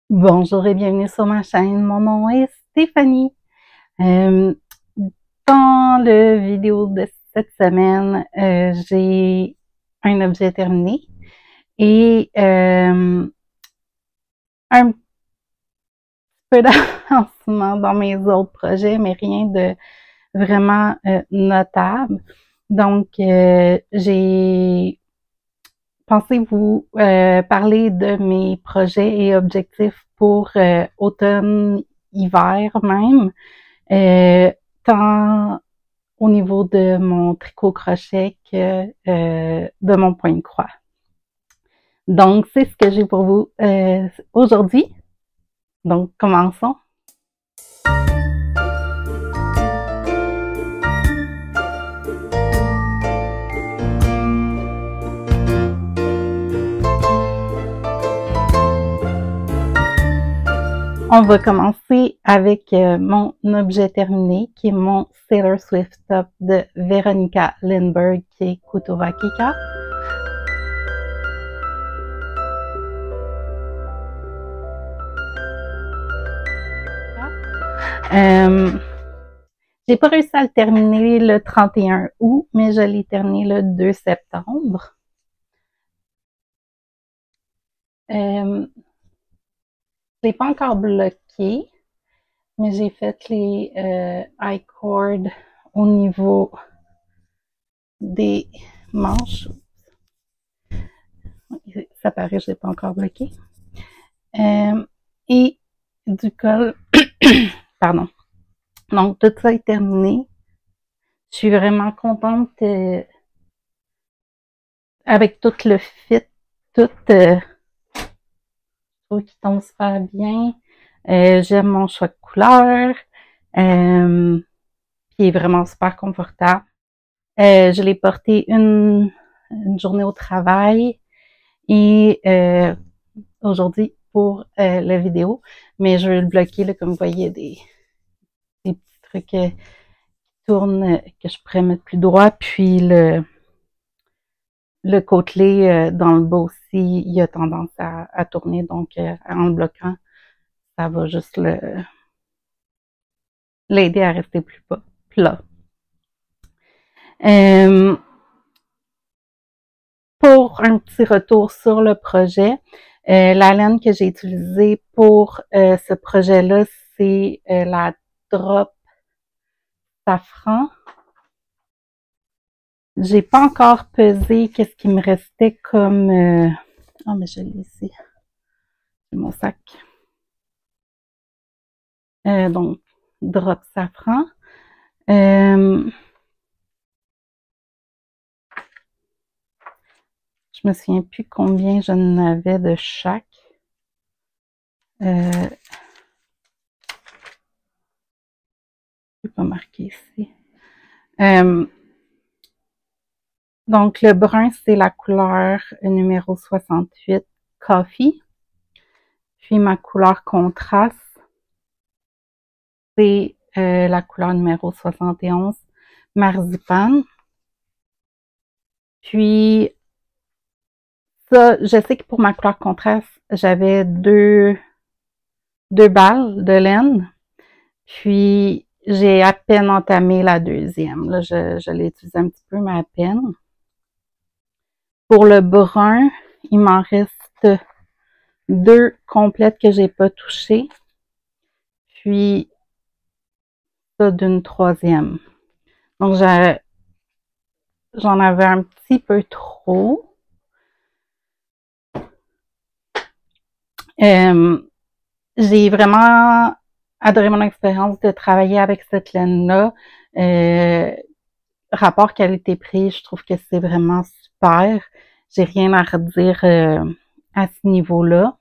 Bonjour et bienvenue sur ma chaîne. Mon nom est Stéphanie. Euh, Dans le vidéo de cette semaine, j'ai un objet terminé et un peu d'avancement dans mes autres projets, mais rien de vraiment notable. Donc, j'ai pensé vous parler de mes projets et objectifs pour automne-hiver même. Tant au niveau de mon tricot-crochet que de mon point de croix. Donc, c'est ce que j'ai pour vous aujourd'hui. Donc, commençons. On va commencer avec mon objet terminé, qui est mon Sailor Swift Top de Veronica Lindbergh, qui est Kutova Kika. J'ai pas réussi à le terminer le 31 août, mais je l'ai terminé le 2 septembre. Je l'ai pas encore bloqué, mais j'ai fait les I-cords au niveau des manches. Ça paraît, je l'ai pas encore bloqué. Et du col, pardon. Donc, tout ça est terminé. Je suis vraiment contente avec tout le fit, tout je trouve qu'il tombe super bien. J'aime mon choix de couleur. Puis il est vraiment super confortable. Je l'ai porté une journée au travail et aujourd'hui pour la vidéo. Mais je vais le bloquer, là, comme vous voyez, des petits trucs qui tournent, que je pourrais mettre plus droit. Puis le côtelé dans le bas aussi, il a tendance à tourner. Donc, en le bloquant, ça va juste l'aider à rester plus plat. Pour un petit retour sur le projet, la laine que j'ai utilisée pour ce projet-là, c'est la Drop Safran. J'ai pas encore pesé qu'est-ce qui me restait comme... Oh, mais je l'ai ici. C'est mon sac. Donc, Drop Safran. Je me souviens plus combien j'en avais de chaque. Je peux pas marquer ici. Donc, le brun, c'est la couleur numéro 68, Coffee. Puis, ma couleur contraste, c'est la couleur numéro 71, Marzipan. Puis, ça, je sais que pour ma couleur contraste, j'avais deux balles de laine. Puis, j'ai à peine entamé la deuxième. Là, je l'ai utilisé un petit peu, mais à peine. Pour le brun, il m'en reste deux complètes que j'ai pas touchées. Puis, ça d'une troisième. Donc, j'en avais un petit peu trop. J'ai vraiment adoré mon expérience de travailler avec cette laine-là. Rapport qualité-prix, je trouve que c'est vraiment super. J'ai rien à redire à ce niveau-là.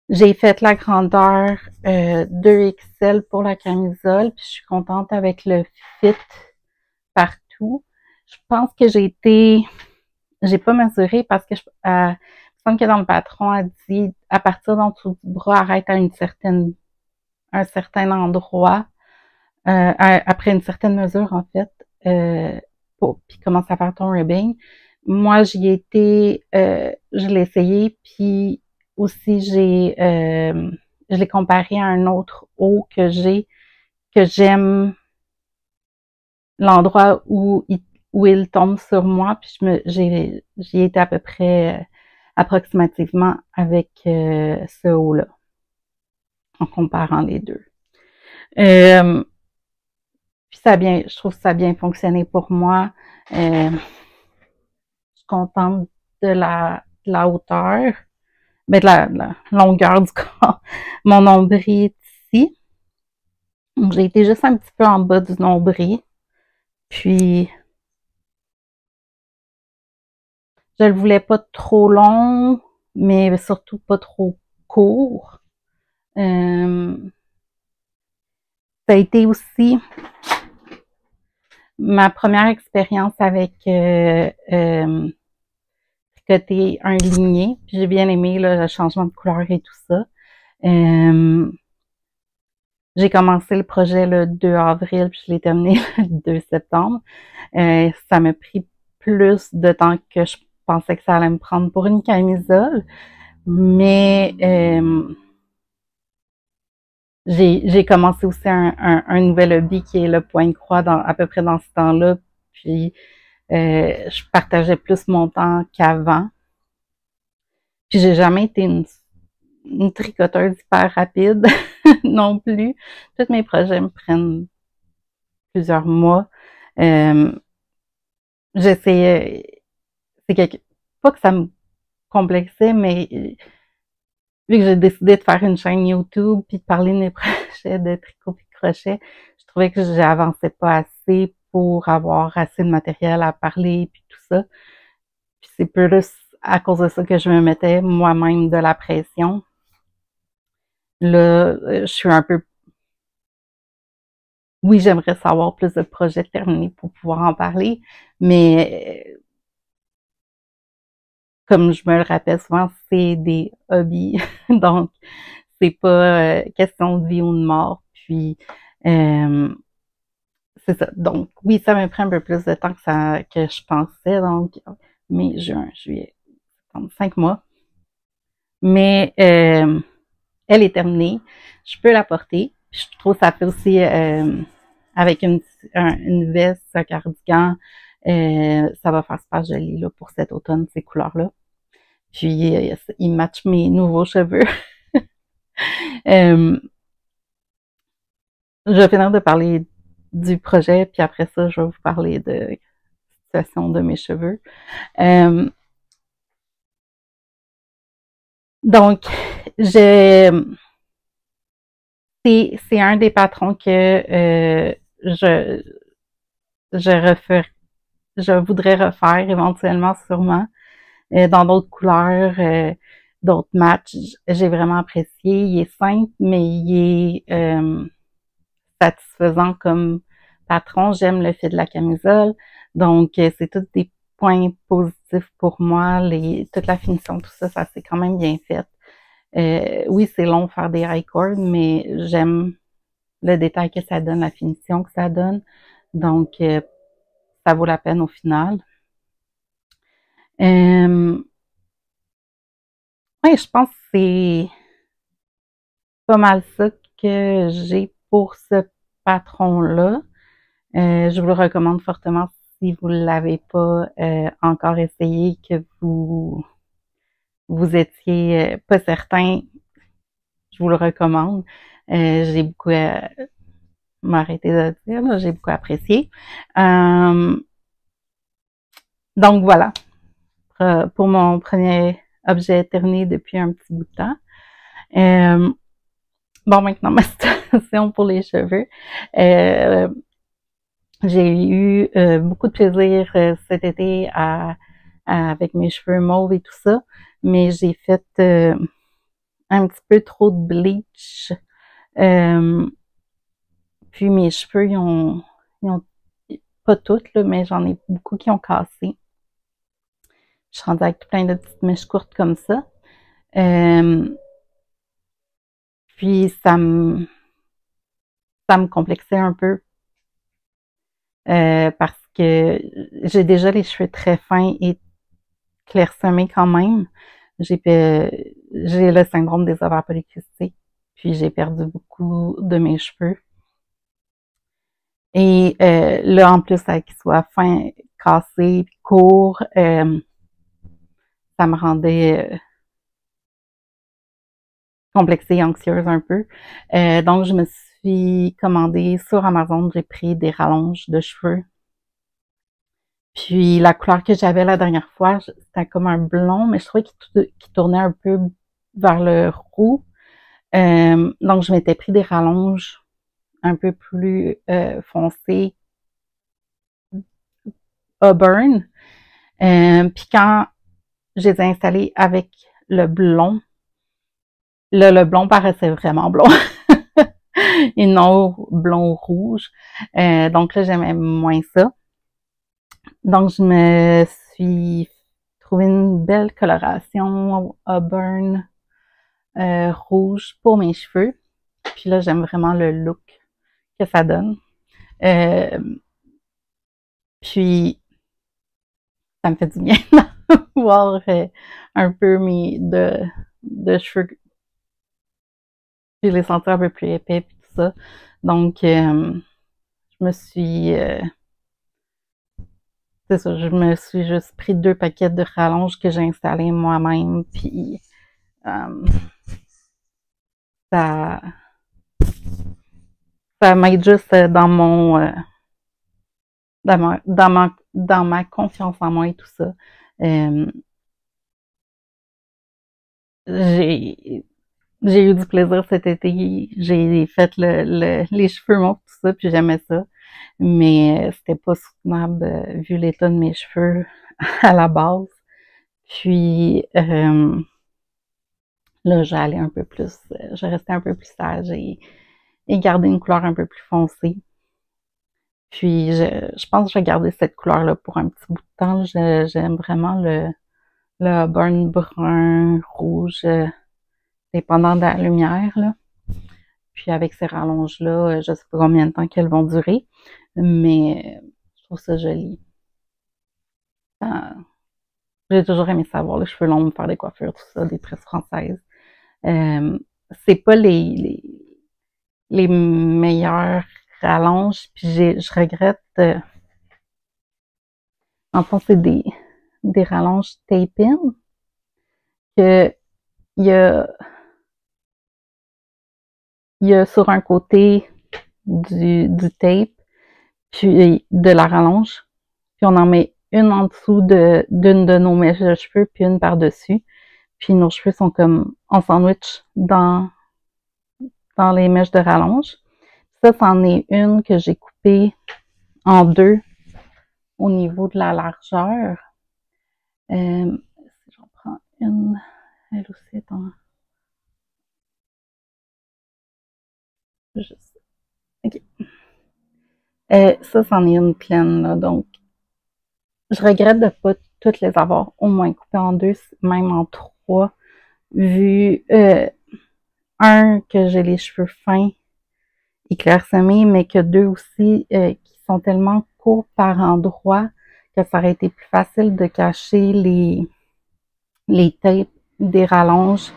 J'ai fait la grandeur 2XL pour la camisole, puis je suis contente avec le fit partout. Je pense que j'ai pas mesuré parce que il me semble que dans le patron, elle dit à partir d'en dessous du bras, arrête à un certain endroit, après une certaine mesure en fait, puis commence à faire ton ribbing. Moi, j'y étais, je l'ai essayé, puis aussi, je l'ai comparé à un autre haut que j'aime l'endroit où il tombe sur moi, puis j'y étais à peu près approximativement avec ce haut-là, en comparant les deux. Puis je trouve que ça a bien fonctionné pour moi. Je suis contente de la hauteur, de la longueur du corps. Mon nombril est ici. Donc, j'ai été juste un petit peu en bas du nombril. Puis, je le voulais pas trop long, mais surtout pas trop court. Ça a été aussi ma première expérience avec tricoter un ligné. Puis j'ai bien aimé là, le changement de couleur et tout ça. J'ai commencé le projet le 2 avril, puis je l'ai terminé le 2 septembre. Ça m'a pris plus de temps que je pensais que ça allait me prendre pour une camisole. Mais j'ai commencé aussi un nouvel hobby qui est le point de croix à peu près dans ce temps-là. Puis je partageais plus mon temps qu'avant. Puis j'ai jamais été une tricoteuse hyper rapide non plus. Tous mes projets me prennent plusieurs mois. J'essayais, pas que ça me complexait, mais vu que j'ai décidé de faire une chaîne YouTube puis de parler de mes projets de tricot et crochet, je trouvais que j'avançais pas assez pour avoir assez de matériel à parler puis tout ça. Puis c'est plus à cause de ça que je me mettais moi-même de la pression. Là, je suis un peu... Oui, j'aimerais savoir plus de projets terminés pour pouvoir en parler, mais comme je me le rappelle souvent, c'est des hobbies, donc c'est pas question de vie ou de mort. Puis c'est ça. Donc oui, ça me prend un peu plus de temps que je pensais. Donc mai, juin, juillet, 5 mois. Mais elle est terminée. Je peux la porter. Je trouve que ça fait aussi avec une veste, un cardigan, ça va faire super joli là, pour cet automne, ces couleurs-là. Puis il match mes nouveaux cheveux. Je vais finir de parler du projet, puis après ça, je vais vous parler de la situation de mes cheveux. Donc, c'est un des patrons que je voudrais refaire éventuellement, sûrement, dans d'autres couleurs, d'autres matchs. J'ai vraiment apprécié. Il est simple, mais il est satisfaisant comme patron. J'aime le fait de la camisole. Donc, c'est tous des points positifs pour moi. Toute la finition, tout ça, ça s'est quand même bien fait. Oui, c'est long de faire des high cords, mais j'aime le détail que ça donne, la finition que ça donne. Donc, ça vaut la peine au final. Ouais, je pense que c'est pas mal ça que j'ai pour ce patron-là. Je vous le recommande fortement si vous ne l'avez pas encore essayé, que vous étiez pas certain. Je vous le recommande. J'ai beaucoup m'arrêter de dire, là, j'ai beaucoup apprécié. Donc voilà, pour mon premier objet terminé depuis un petit bout de temps. Bon, maintenant, ma situation pour les cheveux. J'ai eu beaucoup de plaisir cet été avec mes cheveux mauves et tout ça, mais j'ai fait un petit peu trop de bleach. Puis mes cheveux, ils ont pas toutes, là, mais j'en ai beaucoup qui ont cassé. Je suis rendue avec plein de petites mèches courtes comme ça. Puis ça me complexait un peu parce que j'ai déjà les cheveux très fins et clairsemés quand même. j'ai le syndrome des ovaires polykystiques, puis j'ai perdu beaucoup de mes cheveux. Et là, en plus, avec qu'ils soient fins, cassés, courts, ça me rendait complexée et anxieuse un peu. Donc, je me suis commandé sur Amazon, j'ai pris des rallonges de cheveux. Puis la couleur que j'avais la dernière fois, c'était comme un blond, mais je trouvais qu'il tournait un peu vers le roux. Donc, je m'étais pris des rallonges un peu plus foncées, auburn. Puis quand je les ai installés avec le blond, là, le blond paraissait vraiment blond. Et non blond rouge. Donc là, j'aimais moins ça. Donc, je me suis trouvé une belle coloration auburn rouge pour mes cheveux. Puis là, j'aime vraiment le look que ça donne. Puis, ça me fait du bien d'avoir un peu de cheveux. Puis les sentir un peu plus épais et tout ça. Donc, je me suis... c'est ça, je me suis juste pris 2 paquets de rallonges que j'ai installés moi-même. Puis, ça m'aide juste dans ma confiance en moi et tout ça. J'ai eu du plaisir cet été. J'ai fait les cheveux monts, tout ça, puis j'aimais ça. Mais c'était pas soutenable vu l'état de mes cheveux à la base. Puis là, j'allais un peu plus, je restais un peu plus sage et garder une couleur un peu plus foncée. Puis je pense que je vais garder cette couleur-là pour un petit bout de temps. J'aime vraiment le burn brun, rouge, dépendant de la lumière, là. Puis avec ces rallonges-là, je sais pas combien de temps qu'elles vont durer, mais je trouve ça joli. J'ai toujours aimé savoir les cheveux longs, me faire des coiffures, tout ça, des tresses françaises. C'est pas les meilleures rallonges, puis je regrette. En fait, c'est des rallonges tape-in que il y a sur un côté du tape, puis de la rallonge, puis on en met une en dessous d'une de nos mèches de cheveux, puis une par-dessus. Puis nos cheveux sont comme en sandwich dans les mèches de rallonge. Ça, c'en est une que j'ai coupée en 2 au niveau de la largeur. Si j'en prends une, elle aussi est en... Juste... OK. Ça, c'en est une pleine, là, donc je regrette de ne pas toutes les avoir au moins coupées en 2, même en 3, vu que j'ai les cheveux fins et clairsemés, mais que 2 aussi qui sont tellement courts par endroits que ça aurait été plus facile de cacher les tapes des rallonges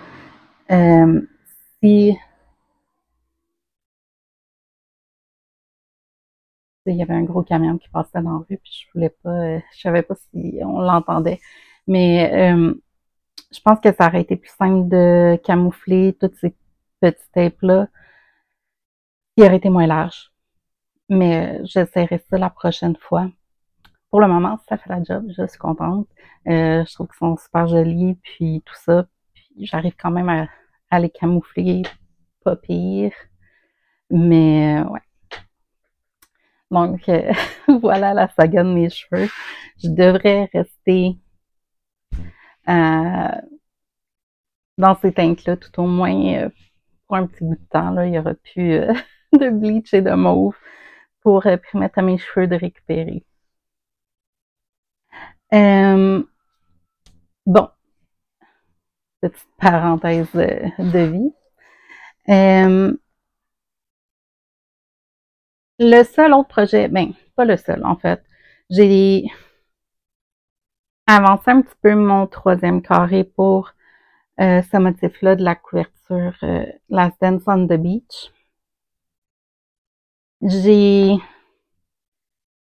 si il y avait un gros camion qui passait dans la rue, puis je voulais pas, je savais pas si on l'entendait. Mais je pense que ça aurait été plus simple de camoufler toutes ces petites tapes-là qui auraient été moins larges. Mais j'essaierai ça la prochaine fois. Pour le moment, ça fait la job, je suis contente. Je trouve qu'ils sont super jolis, puis tout ça. Puis j'arrive quand même à les camoufler, pas pire. Mais ouais. Donc, voilà la saga de mes cheveux. Je devrais rester dans ces teintes-là tout au moins pour un petit bout de temps. Là. Il y aura plus de bleach et de mauve pour permettre à mes cheveux de récupérer. Bon, petite parenthèse de vie. Le seul autre projet, ben, pas le seul en fait, j'ai avancé un petit peu mon 3e carré pour ce motif-là de la couverture Last Dance on the Beach. J'ai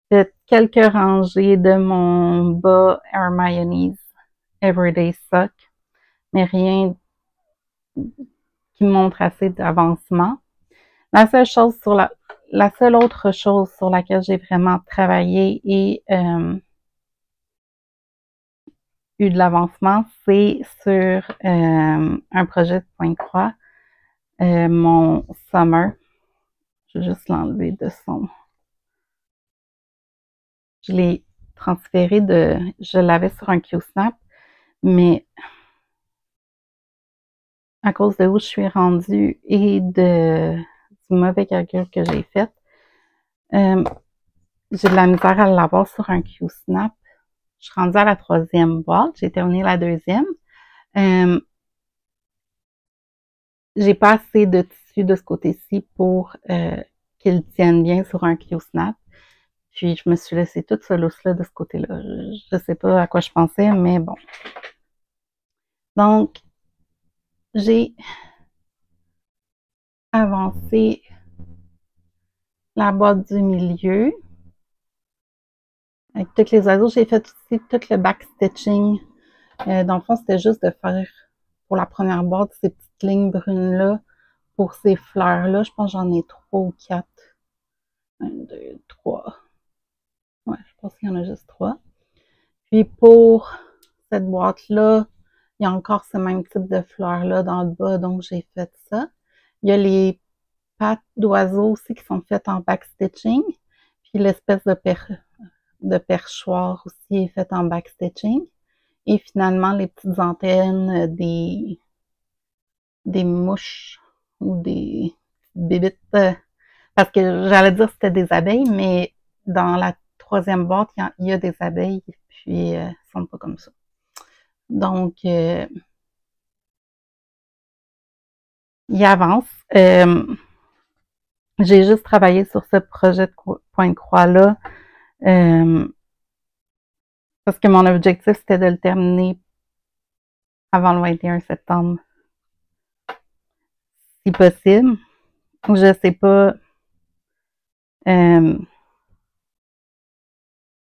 fait quelques rangées de mon bas Hermione's Everyday Sock, mais rien qui montre assez d'avancement. La seule autre chose sur laquelle j'ai vraiment travaillé et eu de l'avancement, c'est sur un projet de Pointe-Croix, mon Summer. Je vais juste l'enlever de son. Je l'ai transféré je l'avais sur un Q-Snap, mais à cause de où je suis rendue et du mauvais calcul que j'ai fait, j'ai de la misère à l'avoir sur un Q-Snap. Je suis rendue à la 3e boîte, j'ai terminé la 2e. J'ai pas assez de tissu de ce côté-ci pour qu'il tienne bien sur un Q-Snap. Puis je me suis laissé toute ce lousse-là de ce côté-là. Je sais pas à quoi je pensais, mais bon. Donc, j'ai avancé la boîte du milieu avec tous les oiseaux. J'ai fait aussi tout le backstitching. Dans le fond, c'était juste de faire pour la première boîte ces petites lignes brunes-là pour ces fleurs-là. Je pense que j'en ai 3 ou 4. 1, 2, 3. Ouais, je pense qu'il y en a juste 3. Puis pour cette boîte-là, il y a encore ce même type de fleurs-là dans le bas, donc j'ai fait ça. Il y a les pattes d'oiseaux aussi qui sont faites en backstitching. Puis l'espèce de perchoir aussi est faite en backstitching. Et finalement, les petites antennes des mouches ou des bébites. Parce que j'allais dire que c'était des abeilles, mais dans la 3e boîte, il y a des abeilles, puis elles sont pas comme ça. Donc, il avance. J'ai juste travaillé sur ce projet de Pointe-Croix-là parce que mon objectif, c'était de le terminer avant le 21 septembre, si possible. Je sais pas.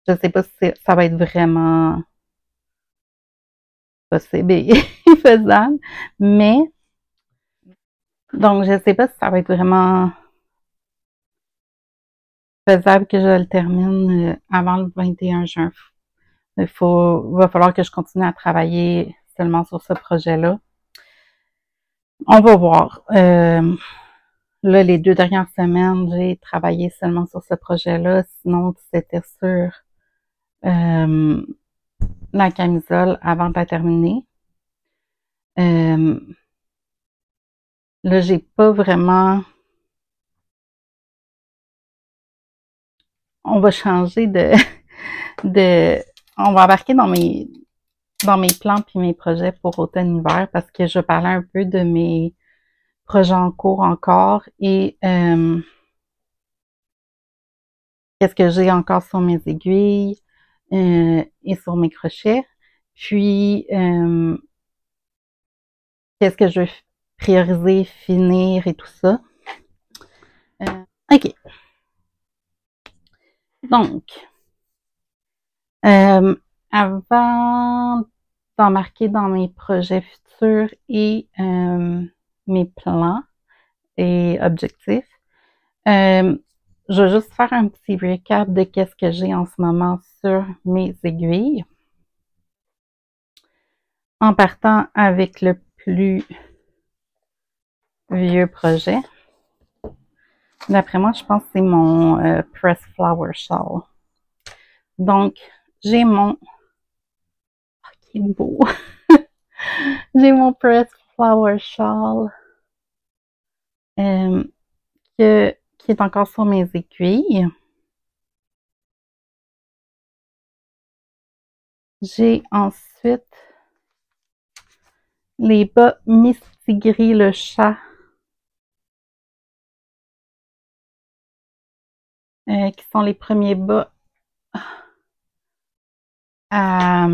Je sais pas si ça va être vraiment possible et faisable, mais donc je sais pas si ça va être vraiment faisable que je le termine avant le 21 juin. Va falloir que je continue à travailler seulement sur ce projet-là. On va voir. Là, les 2 dernières semaines, j'ai travaillé seulement sur ce projet-là. Sinon, c'était sur la camisole avant de la terminer. Là, j'ai pas vraiment. On va changer on va embarquer dans mes plans puis mes projets pour automne-hiver parce que je parlais un peu de mes projets en cours encore et qu'est-ce que j'ai encore sur mes aiguilles et sur mes crochets. Puis qu'est-ce que je veux prioriser, finir et tout ça. OK. Donc, avant d'embarquer dans mes projets futurs et mes plans et objectifs, je vais juste faire un petit recap de qu'est-ce que j'ai en ce moment sur mes aiguilles. En partant avec le plus vieux projet. D'après moi, je pense que c'est mon Press Flower Shawl. Donc, j'ai mon... Oh, qui est beau! J'ai mon Press Flower Shawl qui est encore sur mes aiguilles. J'ai ensuite les bas Mistigris le chat qui sont les premiers bas à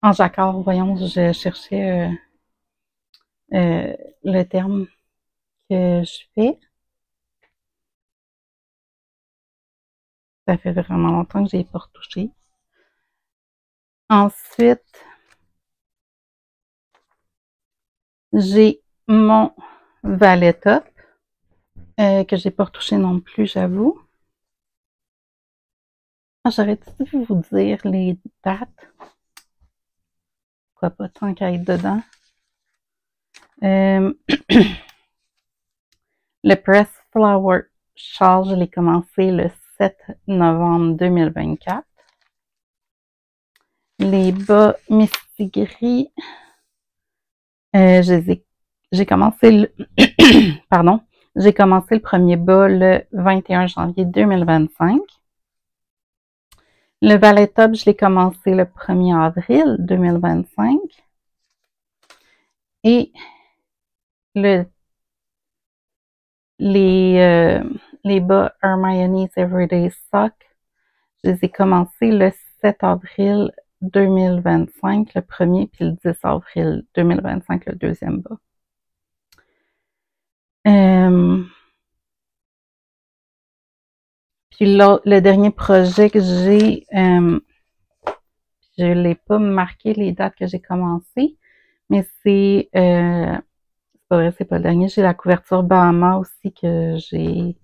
en jacquard, voyons, je cherchais le terme que je fais. Ça fait vraiment longtemps que j'ai pas retouché. Ensuite, j'ai mon valet top que j'ai pas retouché non plus, j'avoue. Ah, j'aurais dû vous dire les dates. Pourquoi pas tant qu'à être dedans. Le Press Flower Shawl, je l'ai commencé le 7 novembre 2024. Les bas Misty Gris, j'ai commencé le pardon, j'ai commencé le premier bas le 21 janvier 2025. Le Valet Top, je l'ai commencé le 1er avril 2025. Et les bas Hermione's Everyday Sock, je les ai commencés le 7 avril 2025, le premier, puis le 10 avril 2025, le deuxième bas. Puis le dernier projet que j'ai, je ne l'ai pas marqué les dates que j'ai commencé, mais c'est pas vrai, c'est pas le dernier. J'ai la couverture Bahama aussi que j'ai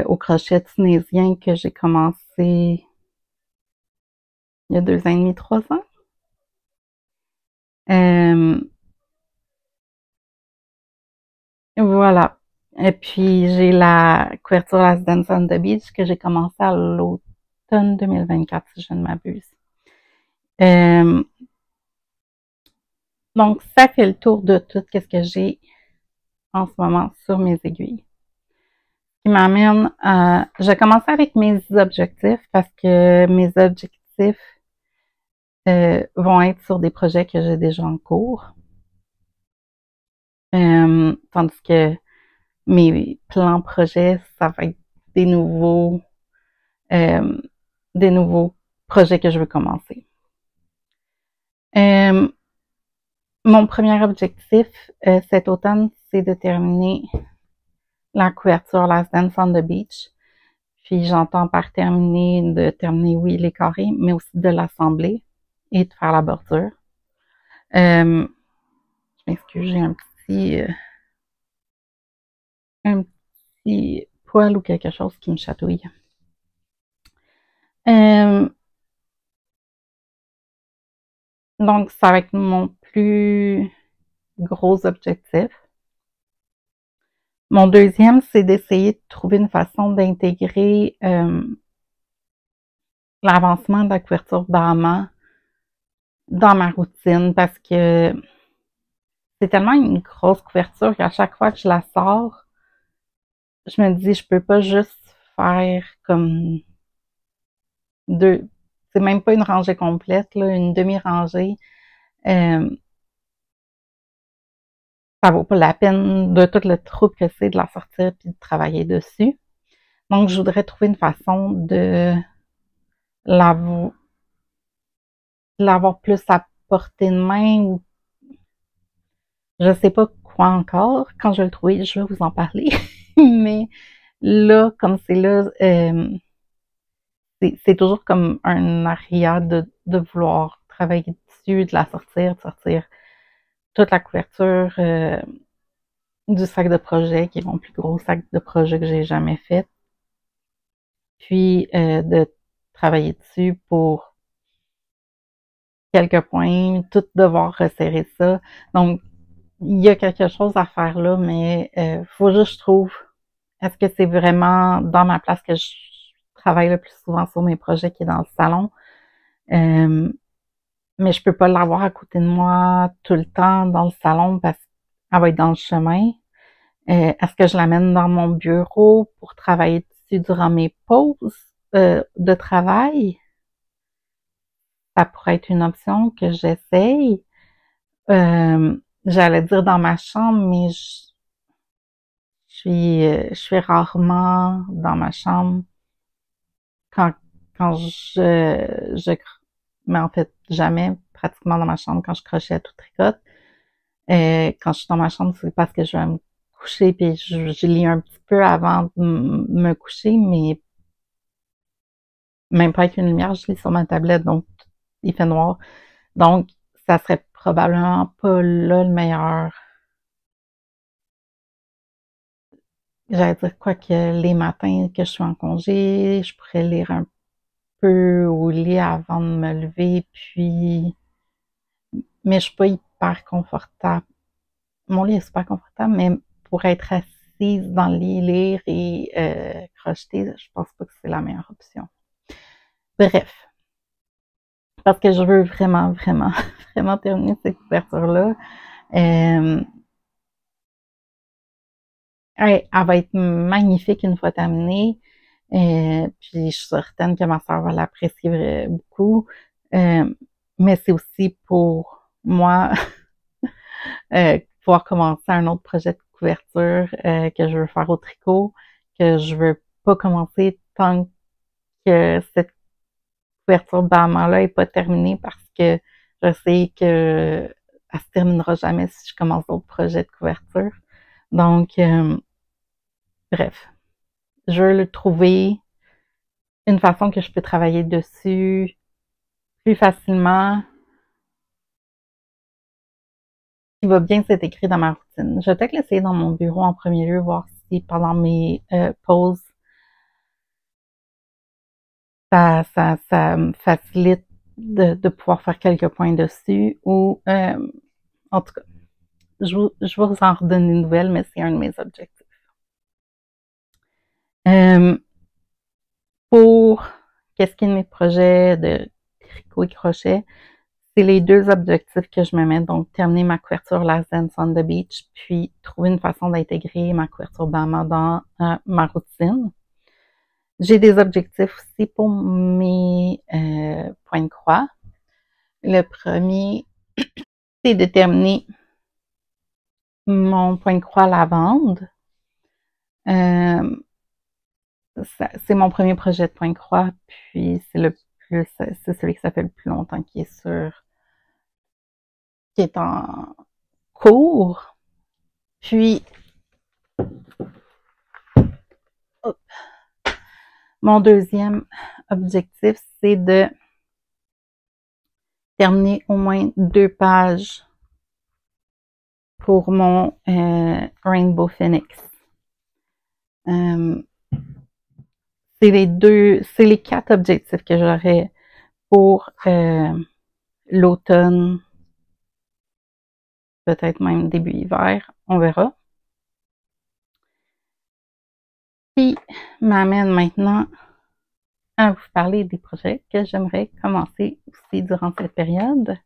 au crochet tunisien que j'ai commencé il y a 2 ans et demi, 3 ans. Voilà. Et puis j'ai la couverture Last Dance on the Beach que j'ai commencé à l'automne 2024, si je ne m'abuse. Donc ça fait le tour de tout ce que j'ai en ce moment sur mes aiguilles. Qui m'amène à... Je vais commencer avec mes objectifs parce que mes objectifs vont être sur des projets que j'ai déjà en cours. Tandis que mes plans projets, ça va être des nouveaux projets que je veux commencer. Mon premier objectif cet automne, c'est de terminer la couverture Last Dance on the Beach. Puis j'entends par terminer, oui, les carrés, mais aussi de l'assembler et de faire la bordure. Je m'excuse, j'ai un petit poil ou quelque chose qui me chatouille. Donc, ça va être mon plus gros objectif. Mon deuxième, c'est d'essayer de trouver une façon d'intégrer l'avancement de la couverture Bahama dans ma routine parce que c'est tellement une grosse couverture qu'à chaque fois que je la sors, je me dis, je peux pas juste faire comme c'est même pas une rangée complète, là, une demi-rangée. Ça vaut pas la peine de tout le trouble que c'est de la sortir puis de travailler dessus. Donc, je voudrais trouver une façon de l'avoir plus à portée de main ou je sais pas quoi encore. Quand je vais le trouver, je vais vous en parler. Mais là, comme c'est là, c'est toujours comme un aria de vouloir travailler dessus, de la sortir, de sortir toute la couverture du sac de projet, qui est mon plus gros sac de projet que j'ai jamais fait. Puis de travailler dessus pour quelques points, tout devoir resserrer ça. Donc, il y a quelque chose à faire là, mais faut juste que je trouve, est-ce que c'est vraiment dans ma place que je travaille le plus souvent sur mes projets qui est dans le salon? Mais je peux pas l'avoir à côté de moi tout le temps dans le salon parce qu'elle va être dans le chemin. Est-ce que je l'amène dans mon bureau pour travailler dessus durant mes pauses de travail? Ça pourrait être une option que j'essaye. J'allais dire dans ma chambre, mais je suis rarement dans ma chambre quand je mais en fait jamais pratiquement dans ma chambre quand je crochet à tout tricote. Quand je suis dans ma chambre, c'est parce que je vais me coucher puis je lis un petit peu avant de me coucher, mais même pas avec une lumière, je lis sur ma tablette, donc il fait noir. Donc, ça serait probablement pas là le meilleur. J'allais dire quoi que les matins que je suis en congé, je pourrais lire un peu au lit avant de me lever, puis mais je suis pas hyper confortable. Mon lit est super confortable, mais pour être assise dans le lit, lire et crocheter, je pense pas que c'est la meilleure option. Bref, parce que je veux vraiment, vraiment, vraiment terminer cette couverture-là. Elle va être magnifique une fois terminée. Puis je suis certaine que ma soeur va l'apprécier beaucoup. Mais c'est aussi pour moi pouvoir commencer un autre projet de couverture que je veux faire au tricot, que je veux pas commencer tant que cette couverture Bahama-là est pas terminée parce que je sais que elle se terminera jamais si je commence d'autres projets de couverture. Donc, bref, je veux le trouver une façon que je peux travailler dessus plus facilement, qui va bien s'intégrer dans ma routine. Je vais peut-être l'essayer dans mon bureau en premier lieu, voir si pendant mes pauses, ça me facilite de pouvoir faire quelques points dessus ou en tout cas, je vais vous en redonner une nouvelle, mais c'est un de mes objectifs. Pour qu'est-ce qui est de mes projets de tricot et crochet, c'est les deux objectifs que je me mets, donc terminer ma couverture Last Dance on the Beach, puis trouver une façon d'intégrer ma couverture Bahama dans ma routine. J'ai des objectifs aussi pour mes points de croix. Le premier, c'est de terminer mon point de croix lavande. C'est mon premier projet de point de croix, puis c'est celui que ça fait le plus longtemps qui est en cours. Puis, hop, mon deuxième objectif, c'est de terminer au moins 2 pages pour mon Rainbow Phoenix. C'est les 4 objectifs que j'aurais pour l'automne, peut-être même début hiver, on verra. Qui m'amène maintenant à vous parler des projets que j'aimerais commencer aussi durant cette période.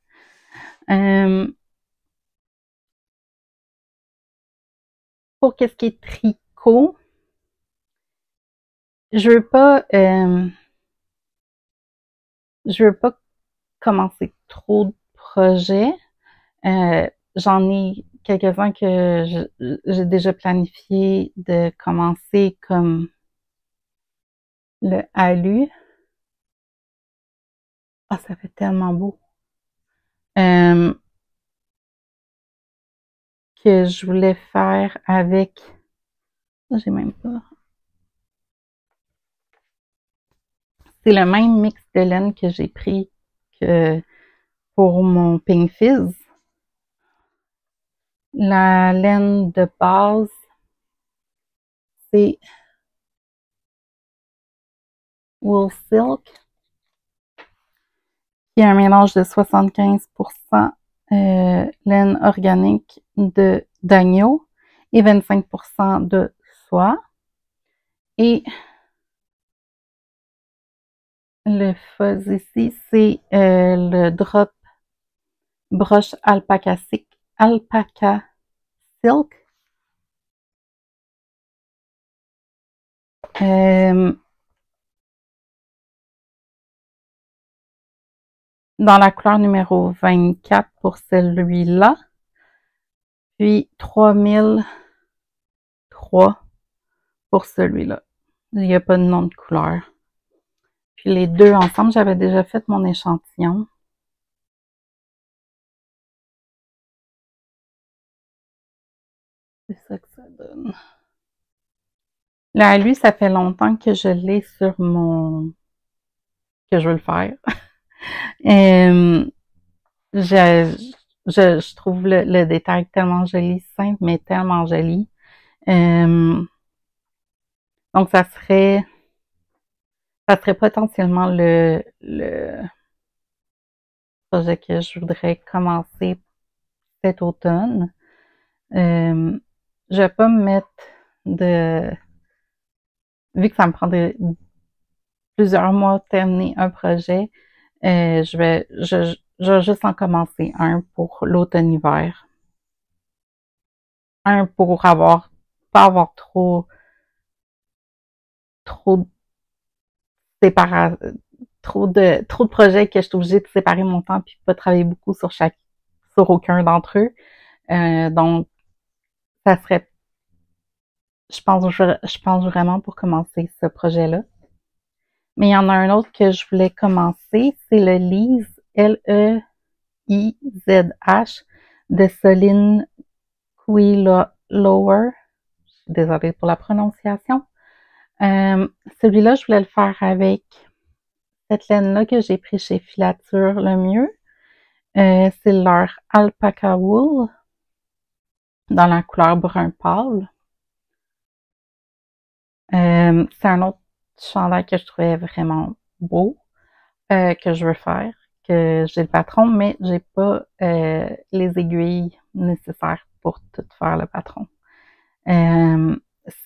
Pour qu'est-ce qui est tricot, je veux pas commencer trop de projets. J'en ai quelques-uns que j'ai déjà planifié de commencer, comme le alu. Ah, ça fait tellement beau. Que je voulais faire avec... J'ai même pas... C'est le même mix de laine que j'ai pris que pour mon Pink Fizz. La laine de base, c'est Wool Silk, qui est un mélange de 75% laine organique d'agneau et 25% de soie. Et le fuzz ici, c'est le drop broche alpaca silk. Dans la couleur numéro 24 pour celui-là. Puis 3003 pour celui-là. Il n'y a pas de nom de couleur. Puis les deux ensemble, j'avais déjà fait mon échantillon. C'est ça que ça donne. Là, lui, ça fait longtemps que je l'ai sur mon... que je veux le faire. Je trouve le détail tellement joli, simple, mais tellement joli. Donc, ça serait potentiellement le projet que je voudrais commencer cet automne. Je vais pas me mettre de... Vu que ça me prendrait plusieurs mois de terminer un projet, je vais juste en commencer un pour l'automne-hiver. Un pour pas avoir trop sépara, trop de projets que je suis obligée de séparer mon temps puis pas travailler beaucoup sur aucun d'entre eux. Donc, ça serait, je pense vraiment pour commencer ce projet-là. Mais il y en a un autre que je voulais commencer, c'est le Leizh, Leizh, de Soline Quillower. Désolée pour la prononciation. Celui-là, je voulais le faire avec cette laine-là que j'ai pris chez Filature le mieux. C'est leur Alpaca Wool dans la couleur brun pâle. C'est un autre chandail que je trouvais vraiment beau, que je veux faire, que j'ai le patron, mais j'ai pas les aiguilles nécessaires pour tout faire le patron.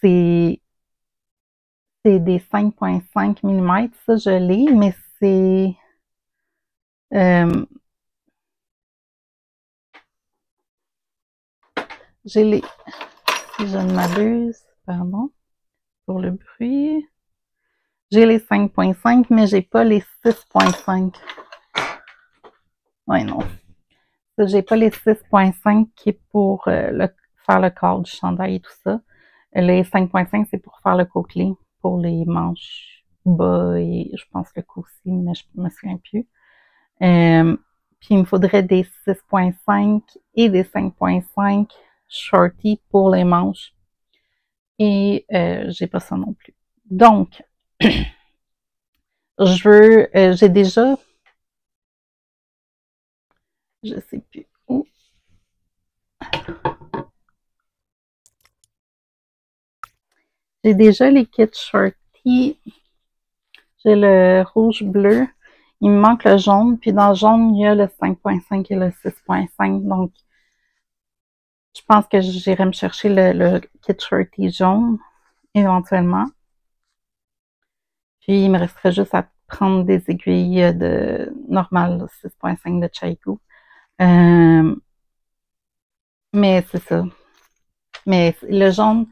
C'est des 5,5 mm, ça je l'ai, mais c'est j'ai les, si je ne m'abuse, pardon, pour le bruit, j'ai les 5,5, mais j'ai pas les 6,5. Ouais, non. J'ai pas les 6,5 qui est pour faire le corps du chandail et tout ça. Les 5,5, c'est pour faire le côtelé, pour les manches bas et je pense le cou aussi, mais je me souviens plus. Puis il me faudrait des 6,5 et des 5,5 shorty pour les manches. Et j'ai pas ça non plus. Donc, j'ai déjà, je sais plus où. J'ai déjà les kits shorty. J'ai le rouge-bleu. Il me manque le jaune. Puis dans le jaune, il y a le 5,5 et le 6,5. Donc, je pense que j'irai me chercher le kit shorty jaune, éventuellement. Puis, il me resterait juste à prendre des aiguilles de normales 6,5 de Chaikou. Mais c'est ça. Mais le jaune,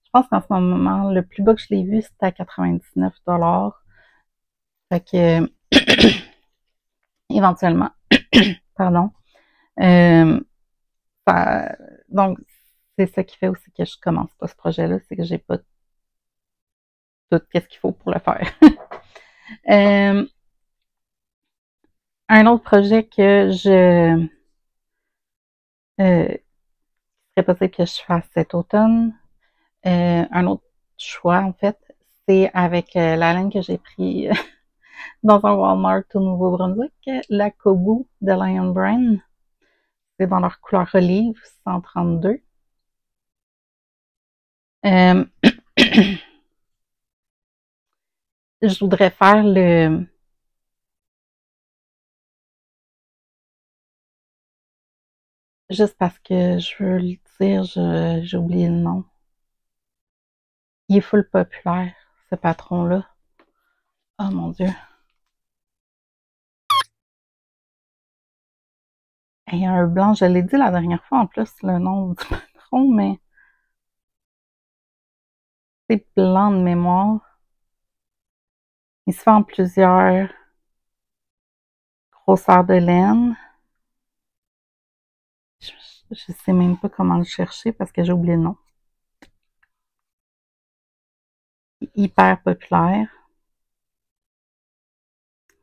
je pense qu'en ce moment, le plus bas que je l'ai vu, c'était à 99 $. Fait que, éventuellement, pardon. Donc, c'est ça qui fait aussi que je commence pas ce projet-là, c'est que j'ai pas tout ce qu'il faut pour le faire. Un autre projet que serait possible que je fasse cet automne, un autre choix en fait, c'est avec la laine que j'ai pris dans un Walmart au Nouveau-Brunswick, la Kobu de Lion Brand. C'est dans leur couleur olive 132. Je voudrais faire juste parce que je veux le dire, j'ai oublié le nom. Il est full populaire, ce patron-là. Oh mon Dieu. Et un blanc, je l'ai dit la dernière fois en plus, le nom du patron, mais c'est blanc de mémoire. Il se fait en plusieurs grosseurs de laine. Je sais même pas comment le chercher parce que j'ai oublié le nom. Hyper populaire.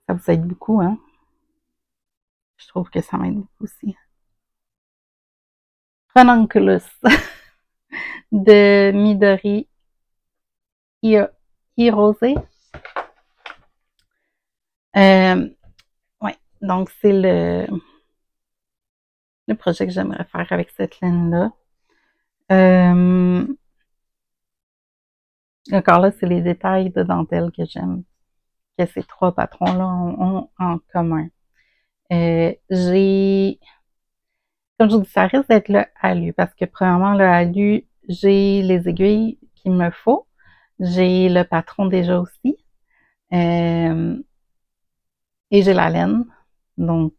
Ça vous aide beaucoup, hein? Je trouve que ça m'aide beaucoup aussi. Ranunculus de Midori Hirose. Ouais, donc c'est le projet que j'aimerais faire avec cette laine-là. Encore là, c'est les détails de dentelle que j'aime, que ces trois patrons-là ont en commun. Comme je vous dis, ça risque d'être le alu, parce que premièrement, le alu, j'ai les aiguilles qu'il me faut. J'ai le patron déjà aussi. Et j'ai la laine. Donc,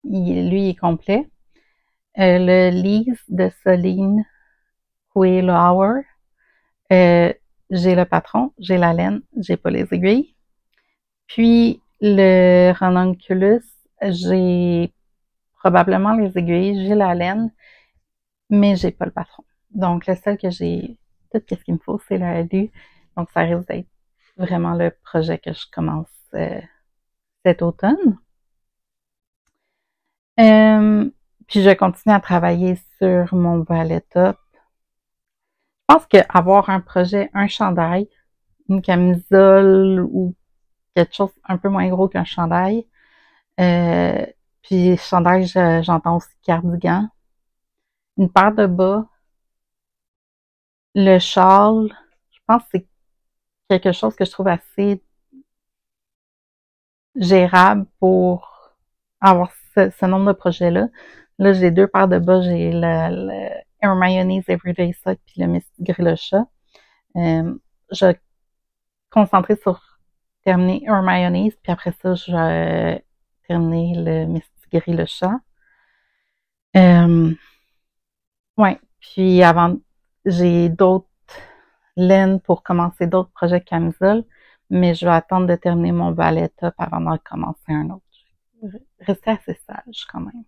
lui, il est complet. Le Lise de Soline Quailauer. J'ai le patron, j'ai la laine, j'ai pas les aiguilles. Puis, le Ranunculus, j'ai probablement les aiguilles, j'ai la laine, mais j'ai pas le patron. Donc, le seul que j'ai, tout ce qu'il me faut, c'est le alu. Donc, ça risque d'être vraiment le projet que je commence cet automne. Puis, je continue à travailler sur mon ballet top. Je pense qu'avoir un projet, un chandail, une camisole ou quelque chose un peu moins gros qu'un chandail. Puis chandail, j'entends aussi cardigan. Une paire de bas. Le châle, je pense que c'est quelque chose que je trouve assez gérable pour avoir ce nombre de projets-là. Là, j'ai deux paires de bas. J'ai le Hermione's Everyday Sock puis le Misty Grillocha. Je vais concentrer sur terminer Hermione's, puis après ça, je vais terminer le Misty Grillocha. Ouais, puis avant, j'ai d'autres laines pour commencer d'autres projets de camisole, mais je vais attendre de terminer mon ballet top avant d'en commencer un autre. Rester assez sage quand même.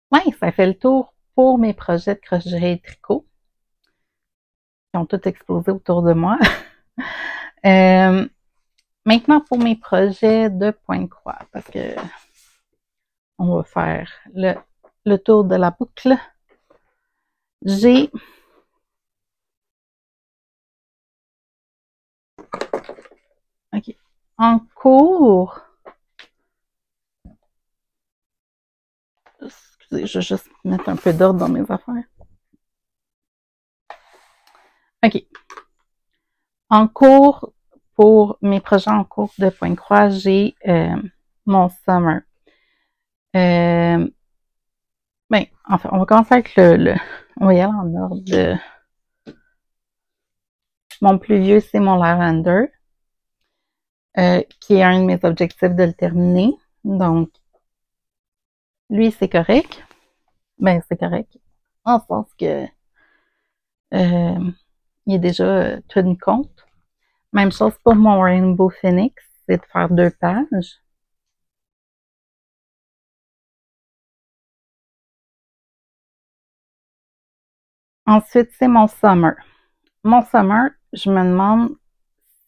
Ouais, ça fait le tour pour mes projets de crochet et tricot qui ont tous explosé autour de moi. Maintenant, pour mes projets de point-croix, parce que on va faire le tour de la boucle. J'ai OK. En cours, excusez, je vais juste mettre un peu d'ordre dans mes affaires. OK. En cours, pour mes projets en cours de point-croix, j'ai mon summer. Enfin, on va commencer avec on va y aller en ordre. Mon plus vieux, c'est mon lavender, qui est un de mes objectifs de le terminer. Donc, lui, c'est correct. Ben, c'est correct. En sens que il est déjà tenu compte. Même chose pour mon Rainbow Phoenix, c'est de faire 2 pages. Ensuite, c'est mon summer. Mon summer, je me demande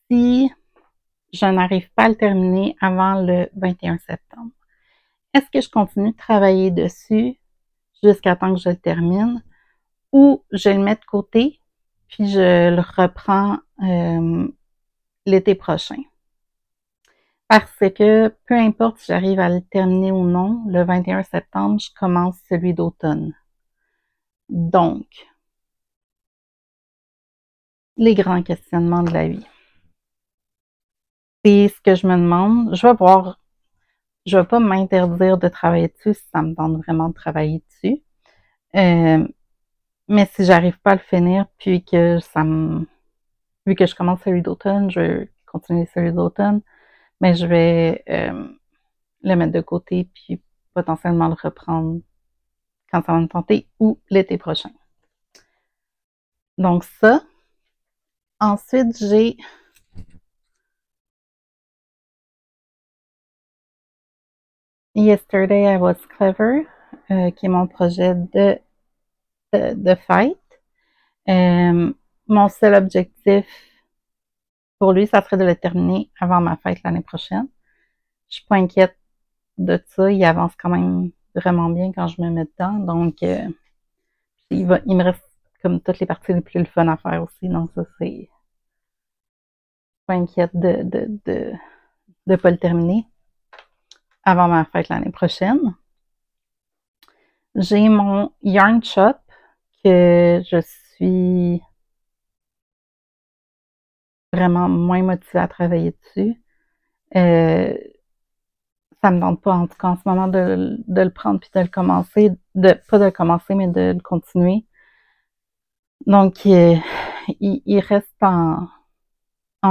si je n'arrive pas à le terminer avant le 21 septembre. Est-ce que je continue de travailler dessus jusqu'à temps que je le termine ou je le mets de côté puis je le reprends l'été prochain? Parce que peu importe si j'arrive à le terminer ou non, le 21 septembre, je commence celui d'automne. Donc, les grands questionnements de la vie. C'est ce que je me demande. Je vais pas m'interdire de travailler dessus si ça me tente vraiment de travailler dessus. Mais si j'arrive pas à le finir, puis que vu que je commence celui d'automne, je vais continuer celui d'automne, mais je vais le mettre de côté, puis potentiellement le reprendre quand ça va me tenter ou l'été prochain. Donc ça. Ensuite, j'ai Yesterday I Was Clever, qui est mon projet de fête. mon seul objectif pour lui, ça serait de le terminer avant ma fête l'année prochaine. Je suis pas inquiète de ça. Il avance quand même vraiment bien quand je me mets dedans. Donc, il me reste comme toutes les parties les plus le fun à faire aussi. Donc, ça, c'est pas inquiète de pas le terminer avant ma fête l'année prochaine. J'ai mon Yarn Shop que je suis vraiment moins motivée à travailler dessus. Ça me tente pas, en tout cas, en ce moment, de le prendre puis de le commencer. Pas de le commencer, mais de le continuer. Donc, il reste en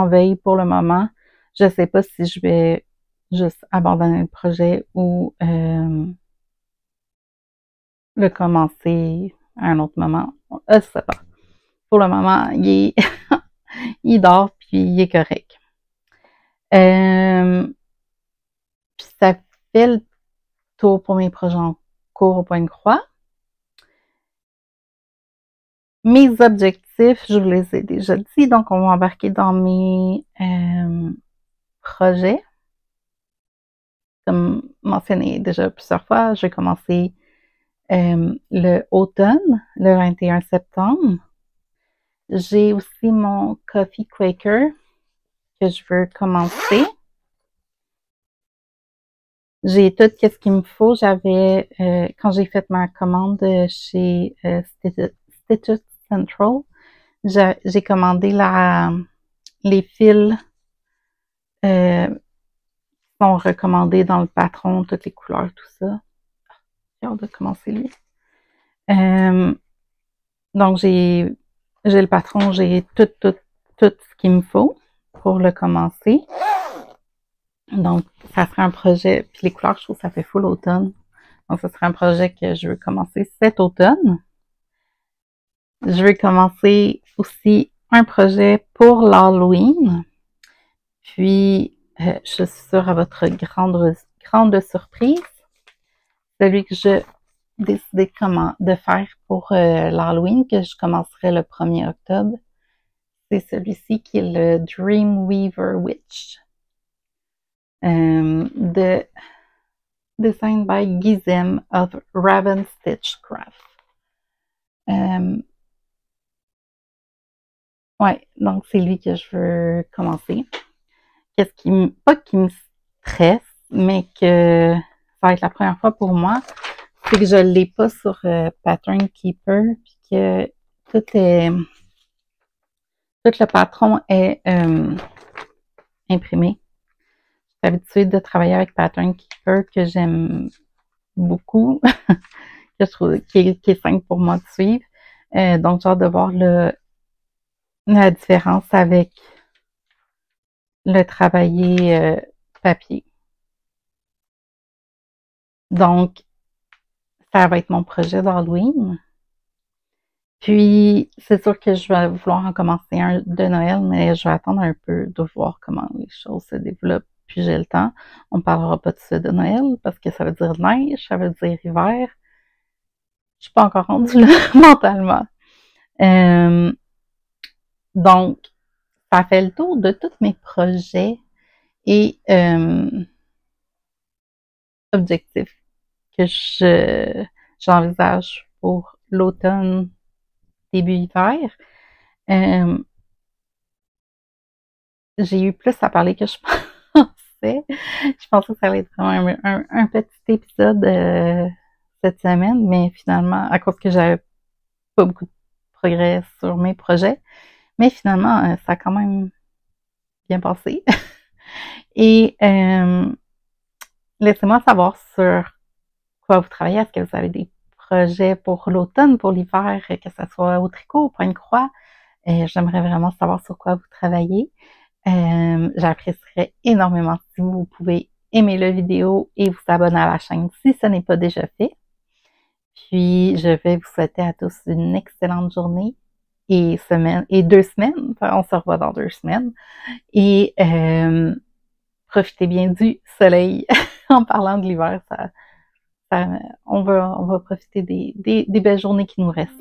veille pour le moment. Je sais pas si je vais juste abandonner le projet ou le commencer à un autre moment. Je sais pas. Pour le moment, il dort puis il est correct. Puis ça fait le tour pour mes projets en cours au point de croix. Mes objectifs, je vous les ai déjà dit, donc on va embarquer dans mes projets. Comme mentionné déjà plusieurs fois, je vais commencer le automne, le 21 septembre. J'ai aussi mon Coffee Quaker que je veux commencer. J'ai tout ce qu'il me faut. J'avais, quand j'ai fait ma commande chez Stitches Central, j'ai commandé les fils qui sont recommandés dans le patron, toutes les couleurs, tout ça. J'ai hâte de commencer lui. Donc j'ai le patron, j'ai tout ce qu'il me faut pour le commencer. Donc, ça serait un projet, puis les couleurs, je trouve que ça fait full automne. Donc, ce serait un projet que je veux commencer cet automne. Je veux commencer aussi un projet pour l'Halloween. Puis, je suis sûre à votre grande surprise, celui que je décidé de faire pour l'Halloween, que je commencerai le 1er octobre, c'est celui-ci qui est le Dreamweaver Witch. Designed by Gizem of Raven Stitchcraft. Ouais, donc c'est lui que je veux commencer. Pas qui me stresse, mais que ça va être la première fois pour moi, c'est que je l'ai pas sur Pattern Keeper, puis que tout le patron est imprimé. Je suis habituée de travailler avec Pattern Keeper que j'aime beaucoup, que je trouve qui est simple pour moi de suivre. Donc, j'ai hâte de voir la différence avec le travailler papier. Donc, ça va être mon projet d'Halloween. Puis, c'est sûr que je vais vouloir en commencer un de Noël, mais je vais attendre un peu de voir comment les choses se développent. Puis j'ai le temps. On ne parlera pas de ça de Noël parce que ça veut dire neige, ça veut dire hiver. Je suis pas encore rendue là mentalement. Donc, ça fait le tour de tous mes projets et objectifs que j'envisage pour l'automne, début hiver. J'ai eu plus à parler que je pensais. Je pensais que ça allait être vraiment un petit épisode cette semaine, mais finalement, à cause que j'avais pas beaucoup de progrès sur mes projets, mais finalement, ça a quand même bien passé. Et laissez-moi savoir sur quoi vous travaillez. Est-ce que vous avez des projets pour l'automne, pour l'hiver, que ce soit au tricot, au point de croix? J'aimerais vraiment savoir sur quoi vous travaillez. J'apprécierais énormément si vous pouvez aimer la vidéo et vous abonner à la chaîne si ce n'est pas déjà fait. Puis, je vais vous souhaiter à tous une excellente journée et 2 semaines. Enfin, on se revoit dans 2 semaines. Et profitez bien du soleil. En parlant de l'hiver, on va profiter des belles journées qui nous restent.